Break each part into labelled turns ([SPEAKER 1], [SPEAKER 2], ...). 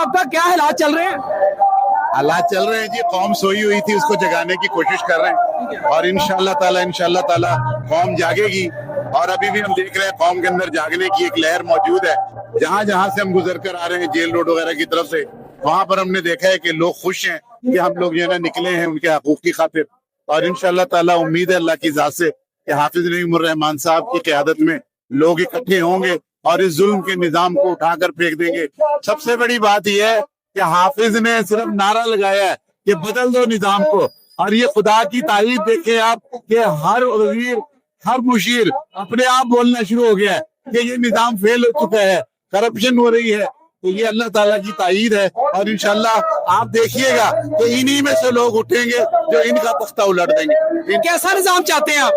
[SPEAKER 1] आपका क्या हालात चल रहे हैं?
[SPEAKER 2] हालात चल रहे हैं जी, कौम सोई हुई थी, उसको जगाने की कोशिश कर रहे हैं और इंशाल्लाह ताला कौम जागेगी। और अभी भी हम देख रहे हैं कौम के अंदर जागने की एक लहर मौजूद है। जहां जहां से हम गुजर कर आ रहे हैं जेल रोड वगैरह की तरफ से, वहां पर हमने देखा है कि लोग खुश हैं कि हम लोग जो है ना निकले हैं उनके हकूक की खातिर। और इंशाल्लाह ताला उम्मीद है अल्लाह की ज़ात से कि हाफिज नईमुर रहमान साहब की क़यादत में लोग इकट्ठे होंगे और इस जुल्म के निजाम को उठाकर फेंक देंगे। सबसे बड़ी बात यह है कि हाफिज ने सिर्फ नारा लगाया है कि बदल दो निजाम को, और ये खुदा की तारीफ देखे आप कि हर वजीर हर मुशीर अपने आप बोलना शुरू हो गया है कि ये निजाम फेल हो चुका है, करप्शन हो रही है। तो ये अल्लाह ताला की ताईद है और इंशाल्लाह आप देखिएगा कि इन्हीं में से लोग उठेंगे जो इनका तख्ता उलट देंगे।
[SPEAKER 1] कैसा निजाम चाहते हैं आप?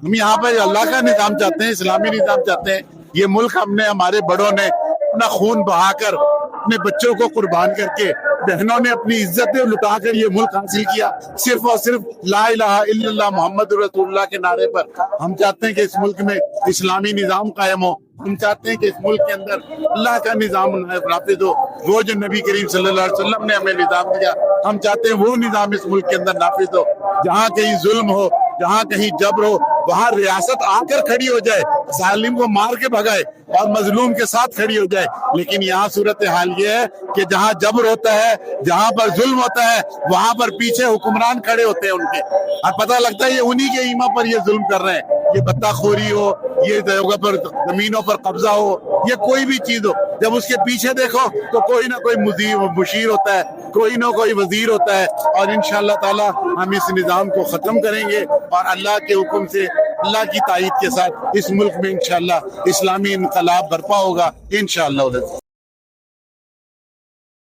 [SPEAKER 2] हम यहाँ पे अल्लाह का निजाम चाहते हैं, इस्लामी निजाम चाहते हैं। ये मुल्क हमने, हमारे बड़ों ने अपना खून बहाकर, अपने बच्चों को कुर्बान करके, बहनों ने अपनी इज्जतें लुटाकर ये मुल्क हासिल किया, सिर्फ और सिर्फ ला इलाहा इल्लल्लाह मुहम्मद रसूलुल्लाह के नारे पर। हम चाहते हैं कि इस मुल्क में इस्लामी निजाम कायम हो। हम चाहते हैं कि इस मुल्क के अंदर अल्लाह का निजाम नाफिज हो, वो जो नबी करीम सल्लल्लाहु अलैहि वसल्लम ने हमें निजाम दिया, हम चाहते हैं वो निजाम इस मुल्क के अंदर नाफिज हो। जहाँ कहीं जुल्म हो, जहाँ कहीं जबर हो, वहाँ रियासत आकर खड़ी हो जाए, जालिम को मार के भगाए और मजलूम के साथ खड़ी हो जाए। लेकिन यहाँ सूरत हाल ये है कि जहाँ जबर होता है, जहाँ पर जुल्म होता है, वहाँ पर पीछे हुक्मरान खड़े होते हैं उनके, और पता लगता है ये उन्हीं के ईमा पर ये जुल्म कर रहे हैं। ये बत्ताखोरी हो, ये जगह पर जमीनों पर कब्जा हो, ये कोई भी चीज हो, जब उसके पीछे देखो तो कोई ना कोई मुशीर होता है, कोई ना कोई वजीर होता है। और इंशाअल्लाह ताला हम इस निजाम को खत्म करेंगे और अल्लाह के हुक्म से, अल्लाह की ताईद के साथ इस मुल्क में इंशाअल्लाह इस्लामी इनकलाब बर्पा होगा इंशाअल्लाह।